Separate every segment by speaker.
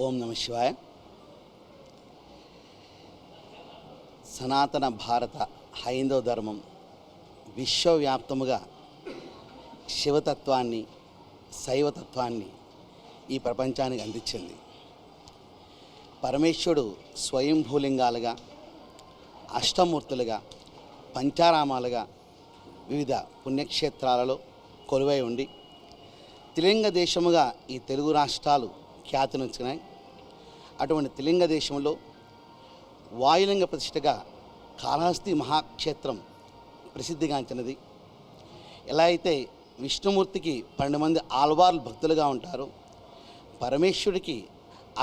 Speaker 1: ఓం నమ శివాయ. సనాతన భారత హైందవ ధర్మం విశ్వవ్యాప్తముగా శివతత్వాన్ని, శైవతత్వాన్ని ఈ ప్రపంచానికి అందించింది. పరమేశ్వరుడు స్వయంభూలింగాలుగా, అష్టమూర్తులుగా, పంచారామాలుగా వివిధ పుణ్యక్షేత్రాలలో కొలువై ఉండి త్రిలింగ దేశముగా ఈ తెలుగు రాష్ట్రాలు ఖ్యాతినిచ్చినాయి. అటువంటి త్రిలింగ దేశంలో వాయులింగ ప్రతిష్టగా కాళహస్తి మహాక్షేత్రం ప్రసిద్ధిగాంచినది. ఎలా అయితే విష్ణుమూర్తికి 12 మంది ఆల్వార్లు భక్తులుగా ఉంటారు, పరమేశ్వరుడికి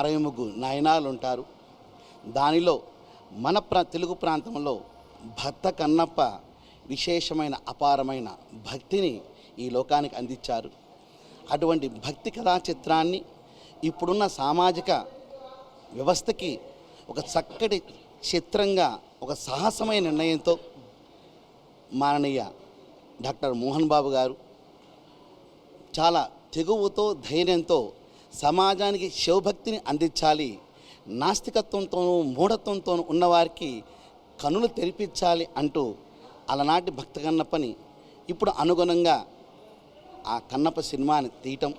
Speaker 1: 63 నయనాలు ఉంటారు. దానిలో మన తెలుగు ప్రాంతంలో భక్త కన్నప్ప విశేషమైన అపారమైన భక్తిని ఈ లోకానికి అందించారు. అటువంటి భక్తి కథా చిత్రాన్ని ఇప్పుడున్న సామాజిక వ్యవస్థకి ఒక చక్కటి చిత్రంగా, ఒక సాహసమైన నిర్ణయంతో మాననీయ డాక్టర్ మోహన్ బాబు గారు చాలా తెగువతో, ధైర్యంతో సమాజానికి శివభక్తిని అందించాలి, నాస్తికత్వంతోనూ మూఢత్వంతోనూ ఉన్నవారికి కనులు తెరిపించాలి అంటూ అలనాటి భక్త కన్నప్పని ఇప్పుడు అనుగుణంగా ఆ కన్నప్ప సినిమాని తీయటం,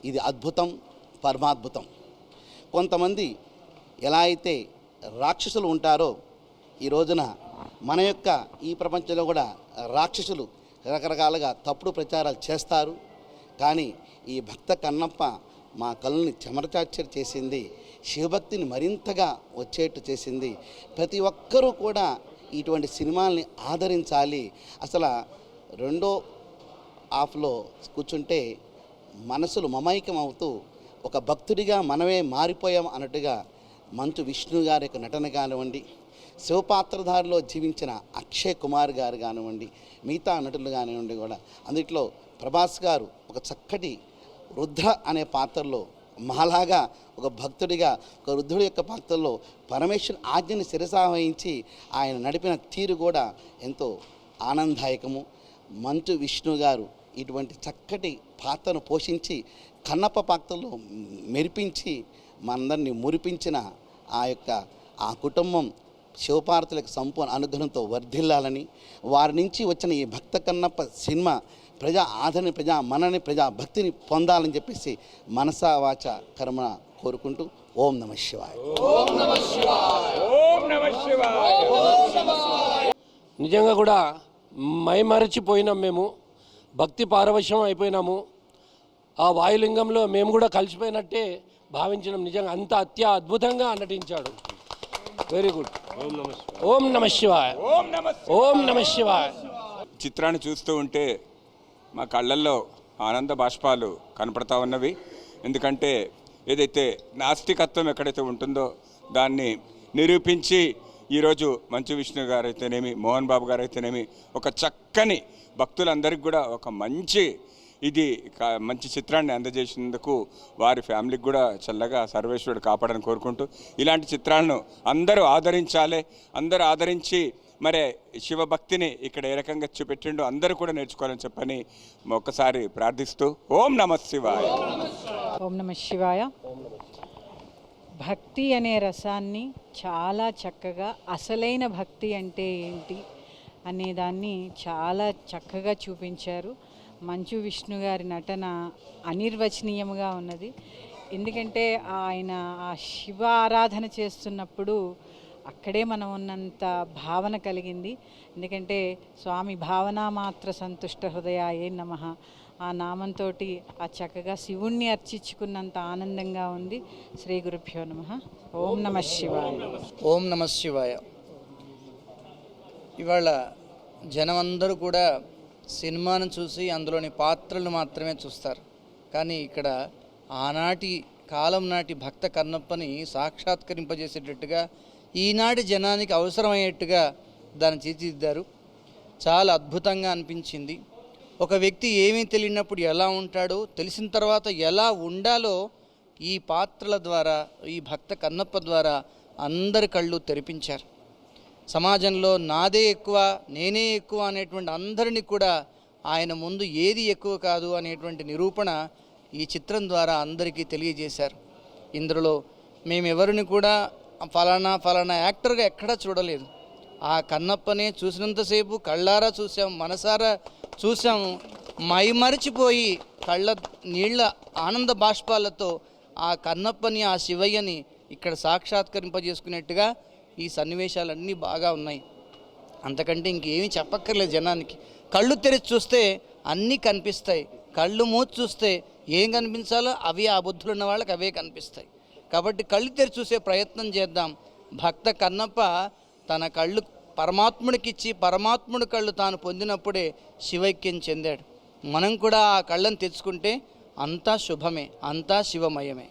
Speaker 1: ఇది అద్భుతం, పరమాద్భుతం. కొంతమంది ఎలా అయితే రాక్షసులు ఉంటారో, ఈ రోజున మన యొక్క ఈ ప్రపంచంలో కూడా రాక్షసులు రకరకాలుగా తప్పుడు ప్రచారాలు చేస్తారు. కానీ ఈ భక్త కన్నప్ప మా కళ్ళని చెమరచార్చర్ చేసింది, శివభక్తిని మరింతగా వచ్చేట్టు చేసింది. ప్రతి ఒక్కరూ కూడా ఇటువంటి సినిమాల్ని ఆదరించాలి. అసలు రెండో హాఫ్లో కూర్చుంటే మనసులు మమైకం అవుతూ ఒక భక్తుడిగా మనమే మారిపోయాం అన్నట్టుగా మంచు విష్ణు గారి యొక్క నటన కానివ్వండి, శివపాత్రధారిలో జీవించిన అక్షయ్ కుమార్ గారు కానివ్వండి, మిగతా నటులు కానివ్వండి కూడా అందుట్లో ప్రభాస్ గారు ఒక చక్కటి రుద్ర అనే పాత్రలో మాలాగా ఒక భక్తుడిగా, ఒక రుద్రుడి యొక్క పాత్రలో పరమేశ్వరుని ఆజ్ఞని శిరసావహించి ఆయన నడిపిన తీరు కూడా ఎంతో ఆనందదాయకము. మంచు విష్ణు గారు ఇటువంటి చక్కటి పాత్రను పోషించి కన్నప్ప పాత్రలో మెరిపించి మనందరినీ మురిపించిన ఆ కుటుంబం శివపార్వతులకు సంపూర్ణ అనుగ్రహంతో వర్ధిల్లాలని, వారి నుంచి వచ్చిన ఈ భక్త కన్నప్ప సినిమా ప్రజా ఆదరణ, ప్రజా మనని, ప్రజా భక్తిని పొందాలని చెప్పేసి మనసా వాచ కర్మ కోరుకుంటూ ఓం నమ శివాయ.
Speaker 2: నిజంగా కూడా మైమరచిపోయినాం, మేము భక్తి పారవశ్యం అయిపోయినాము. ఆ వాయులింగంలో మేము కూడా కలిసిపోయినట్టే భావించినాం. నిజంగా అంత అద్భుతంగా నటించాడు. Very good. ఓం నమ శివాయ. ఓం నమ శివాయ.
Speaker 3: చిత్రాన్ని చూస్తూ ఉంటే మా కళ్ళల్లో ఆనంద బాష్పాలు కనపడతా ఉన్నవి. ఎందుకంటే ఏదైతే నాస్తికత్వం ఎక్కడైతే ఉంటుందో దాన్ని నిరూపించి ఈరోజు మంచు విష్ణు గారు అయితేనేమి, మోహన్ బాబు గారు అయితేనేమి ఒక చక్కని భక్తులందరికీ కూడా ఒక మంచి చిత్రాన్ని అందజేసినందుకు వారి ఫ్యామిలీకి కూడా చల్లగా సర్వేశ్వరుడు కాపాడని కోరుకుంటూ ఇలాంటి చిత్రాలను అందరూ ఆదరించాలి. అందరూ ఆదరించి మరి శివభక్తిని ఇక్కడ ఏ రకంగా చూపెట్టిండో అందరూ కూడా నేర్చుకోవాలని చెప్పని ఒక్కసారి ప్రార్థిస్తూ ఓం నమ శివాయ.
Speaker 4: ఓం నమ శివాయ. భక్తి అనే రసాన్ని చాలా చక్కగా, అసలైన భక్తి అంటే ఏంటి అనేదాన్ని చాలా చక్కగా చూపించారు. మంచు విష్ణు గారి నటన అనిర్వచనీయంగా ఉన్నది. ఎందుకంటే ఆయన ఆ శివ ఆరాధన చేస్తున్నప్పుడు అక్కడే మనం ఉన్నంత భావన కలిగింది. ఎందుకంటే స్వామి భావన మాత్ర సంతుష్ట హృదయాయే నమః ఆ నామంతో ఆ చక్కగా శివుణ్ణి అర్చించుకున్నంత ఆనందంగా ఉంది. శ్రీ గురుభ్యో నమః. ఓం నమ శివాయ.
Speaker 5: ఓం నమ శివాయ. ఇవాళ జనమందరూ కూడా సినిమాను చూసి అందులోని పాత్రలు మాత్రమే చూస్తారు. కానీ ఇక్కడ ఆనాటి కాలం నాటి భక్త కన్నప్పని సాక్షాత్కరింపజేసేటట్టుగా, ఈనాటి జనానికి అవసరమయ్యేట్టుగా దాన్ని తీర్చిదిద్దారు. చాలా అద్భుతంగా అనిపించింది. ఒక వ్యక్తి ఏమీ తెలియనప్పుడు ఎలా ఉంటాడో, తెలిసిన తర్వాత ఎలా ఉండాలో ఈ పాత్రల ద్వారా, ఈ భక్త కన్నప్ప ద్వారా అందరి కళ్ళు తెరిపించారు. సమాజంలో నాదే ఎక్కువ, నేనే ఎక్కువ అనేటువంటి అందరినీ కూడా ఆయన ముందు ఏది ఎక్కువ కాదు అనేటువంటి నిరూపణ ఈ చిత్రం ద్వారా అందరికీ తెలియజేశారు. ఇందులో మేమెవరిని కూడా ఫలానా ఫలానా యాక్టర్గా ఎక్కడా చూడలేదు. ఆ కన్నప్పనే చూసినంతసేపు కళ్ళారా చూసాం, మనసారా చూసాము, మైమరిచిపోయి కళ్ళ నీళ్ళ ఆనంద బాష్పాలతో ఆ కన్నప్పని, ఆ శివయ్యని ఇక్కడ సాక్షాత్కరింపజేసుకునేట్టుగా ఈ సన్నివేశాలన్నీ బాగా ఉన్నాయి. అంతకంటే ఇంకేమీ చెప్పక్కర్లేదు జనానికి. కళ్ళు తెరిచి చూస్తే అన్నీ కనిపిస్తాయి, కళ్ళు మూసి చూస్తే ఏం కనిపించాలో అవి ఆ బుద్ధులు ఉన్న వాళ్ళకి అవే కనిపిస్తాయి. కాబట్టి కళ్ళు తెరిచి చూసే ప్రయత్నం చేద్దాం. భక్త కన్నప్ప తన కళ్ళు పరమాత్ముడికిచ్చి పరమాత్ముడి కళ్ళు తాను పొందినప్పుడే శివైక్యం చెందాడు. మనం కూడా ఆ కళ్ళను తెచ్చుకుంటే అంతా శుభమే, అంతా శివమయమే.